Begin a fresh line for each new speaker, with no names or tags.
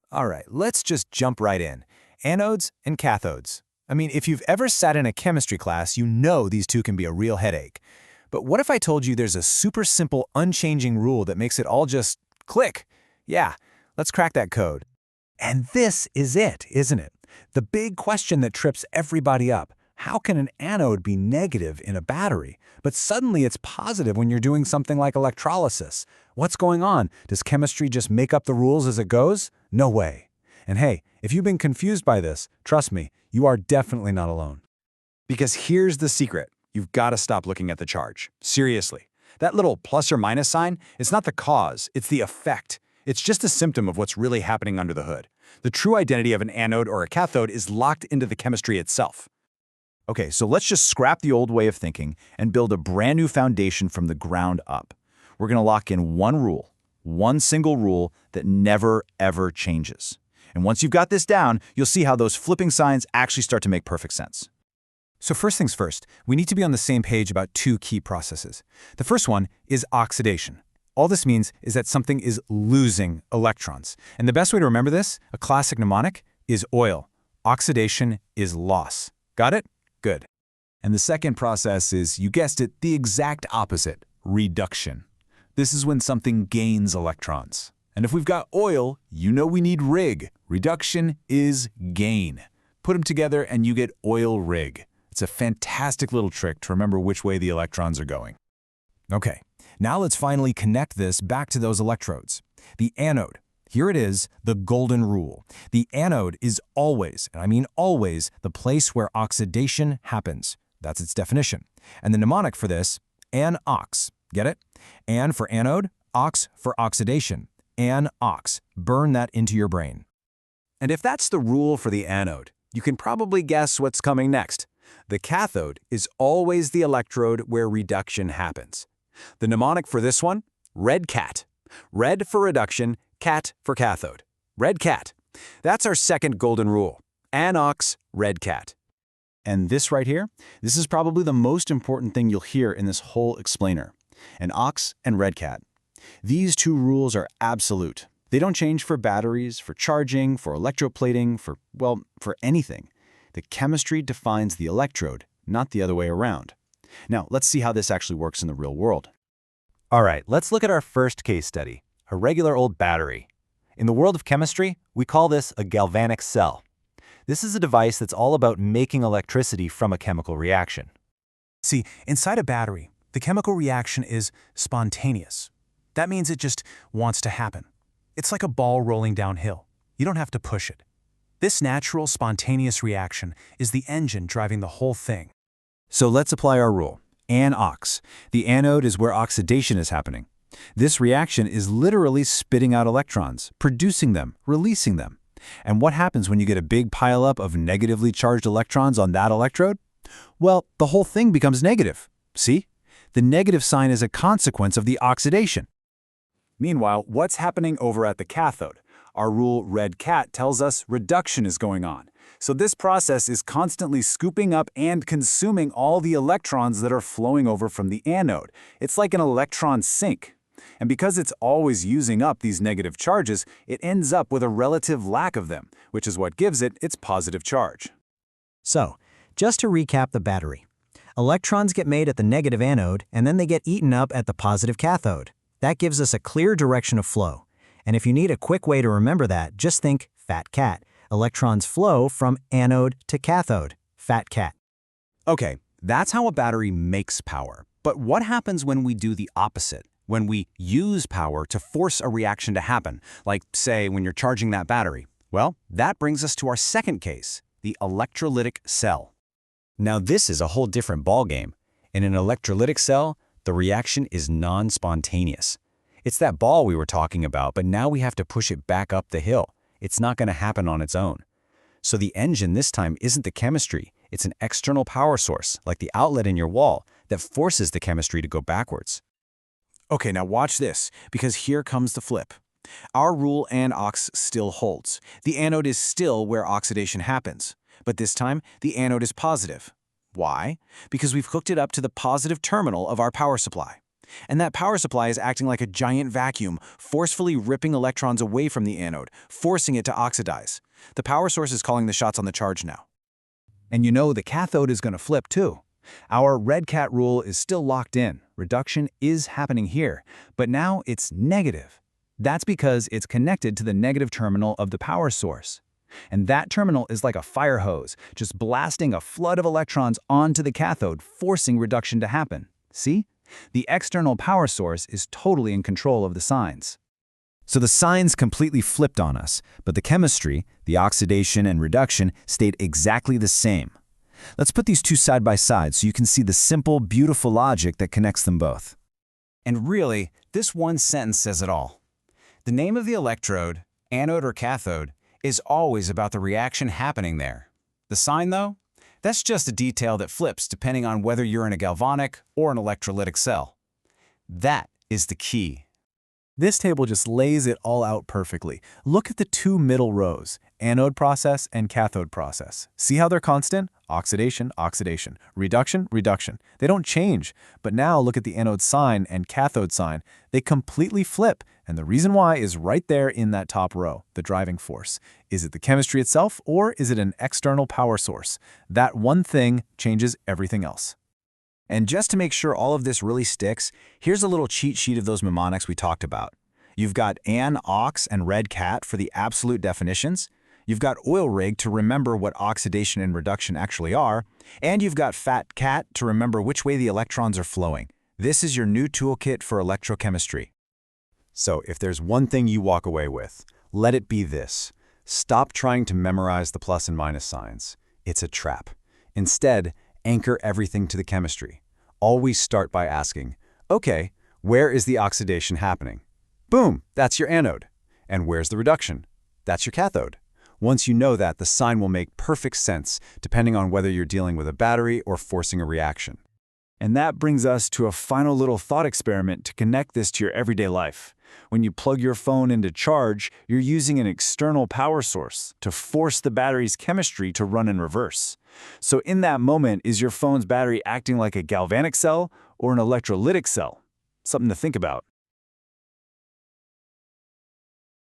All right, let's just jump right in. Anodes and cathodes. I mean, if you've ever sat in a chemistry class, you know these two can be a real headache. But what if I told you there's a super simple, unchanging rule that makes it all just click? Yeah, let's crack that code. And this is it, isn't it? The big question that trips everybody up. How can an anode be negative in a battery, but suddenly it's positive when you're doing something like electrolysis? What's going on? Does chemistry just make up the rules as it goes? No way. And hey, if you've been confused by this, trust me, you are definitely not alone.
Because here's the secret. You've got to stop looking at the charge. Seriously. That little plus or minus sign, it's not the cause, it's the effect. It's just a symptom of what's really happening under the hood. The true identity of an anode or a cathode is locked into the chemistry itself.
Okay, so let's just scrap the old way of thinking and build a brand new foundation from the ground up. We're going to lock in one rule, one single rule that never, ever changes. And once you've got this down, you'll see how those flipping signs actually start to make perfect sense.
So first things first, we need to be on the same page about two key processes. The first one is oxidation. All this means is that something is losing electrons. And the best way to remember this, a classic mnemonic, is oil. Oxidation is loss. Got it? Good.
And the second process is, you guessed it, the exact opposite, reduction. This is when something gains electrons. And if we've got oil, you know we need rig. Reduction is gain. Put them together and you get oil rig. It's a fantastic little trick to remember which way the electrons are going. Okay, now let's finally connect this back to those electrodes. The anode. Here it is, the golden rule. The anode is always, and I mean always, the place where oxidation happens. That's its definition. And the mnemonic for this, an-ox. Get it? An for anode, ox for oxidation. An-ox. Burn that into your brain.
And if that's the rule for the anode, you can probably guess what's coming next. The cathode is always the electrode where reduction happens. The mnemonic for this one, red cat. Red for reduction, cat for cathode. Red cat. That's our second golden rule. An-ox, red cat.
And this right here, this is probably the most important thing you'll hear in this whole explainer. An ox and red cat. These two rules are absolute. They don't change for batteries, for charging, for electroplating, for anything. The chemistry defines the electrode, not the other way around. Now, let's see how this actually works in the real world.
All right, let's look at our first case study, a regular old battery. In the world of chemistry, we call this a galvanic cell. This is a device that's all about making electricity from a chemical reaction. See, inside a battery, the chemical reaction is spontaneous. That means it just wants to happen. It's like a ball rolling downhill. You don't have to push it. This natural, spontaneous reaction is the engine driving the whole thing.
So let's apply our rule. An-ox. The anode is where oxidation is happening. This reaction is literally spitting out electrons, producing them, releasing them. And what happens when you get a big pileup of negatively charged electrons on that electrode? Well, the whole thing becomes negative. See? The negative sign is a consequence of the oxidation.
Meanwhile, what's happening over at the cathode? Our rule, red cat, tells us reduction is going on. So this process is constantly scooping up and consuming all the electrons that are flowing over from the anode. It's like an electron sink. And because it's always using up these negative charges, it ends up with a relative lack of them, which is what gives it its positive charge.
So, just to recap the battery. Electrons get made at the negative anode, and then they get eaten up at the positive cathode. That gives us a clear direction of flow. And if you need a quick way to remember that, just think fat cat. Electrons flow from anode to cathode. Fat cat.
Okay, that's how a battery makes power. But what happens when we do the opposite? When we use power to force a reaction to happen, like, say, when you're charging that battery? Well, that brings us to our second case, the electrolytic cell. Now, this is a whole different ballgame. In an electrolytic cell, the reaction is non-spontaneous. It's that ball we were talking about, but now we have to push it back up the hill. It's not going to happen on its own. So the engine this time isn't the chemistry. It's an external power source, like the outlet in your wall, that forces the chemistry to go backwards.
Okay, now watch this, because here comes the flip. Our rule an-ox still holds. The anode is still where oxidation happens. But this time, the anode is positive. Why? Because we've hooked it up to the positive terminal of our power supply. And that power supply is acting like a giant vacuum, forcefully ripping electrons away from the anode, forcing it to oxidize. The power source is calling the shots on the charge now.
And you know the cathode is going to flip too. Our red cat rule is still locked in. Reduction is happening here, but now it's negative. That's because it's connected to the negative terminal of the power source. And that terminal is like a fire hose, just blasting a flood of electrons onto the cathode, forcing reduction to happen. See? The external power source is totally in control of the signs.
So the signs completely flipped on us, but the chemistry, the oxidation and reduction, stayed exactly the same. Let's put these two side by side so you can see the simple, beautiful logic that connects them both. And really, this one sentence says it all. The name of the electrode, anode or cathode, is always about the reaction happening there. The sign, though? That's just a detail that flips depending on whether you're in a galvanic or an electrolytic cell. That is the key.
This table just lays it all out perfectly. Look at the two middle rows, anode process and cathode process. See how they're constant? Oxidation, oxidation. Reduction, reduction. They don't change. But now look at the anode sign and cathode sign. They completely flip, and the reason why is right there in that top row, the driving force. Is it the chemistry itself, or is it an external power source? That one thing changes everything else. And just to make sure all of this really sticks, here's a little cheat sheet of those mnemonics we talked about. You've got an, ox, and red cat for the absolute definitions. You've got oil rig to remember what oxidation and reduction actually are. And you've got fat cat to remember which way the electrons are flowing. This is your new toolkit for electrochemistry. So if there's one thing you walk away with, let it be this. Stop trying to memorize the plus and minus signs. It's a trap. Instead, anchor everything to the chemistry. Always start by asking, okay, where is the oxidation happening? Boom, that's your anode. And where's the reduction? That's your cathode. Once you know that, the sign will make perfect sense, depending on whether you're dealing with a battery or forcing a reaction. And that brings us to a final little thought experiment to connect this to your everyday life. When you plug your phone into charge, you're using an external power source to force the battery's chemistry to run in reverse. So in that moment, is your phone's battery acting like a galvanic cell or an electrolytic cell? Something to think about.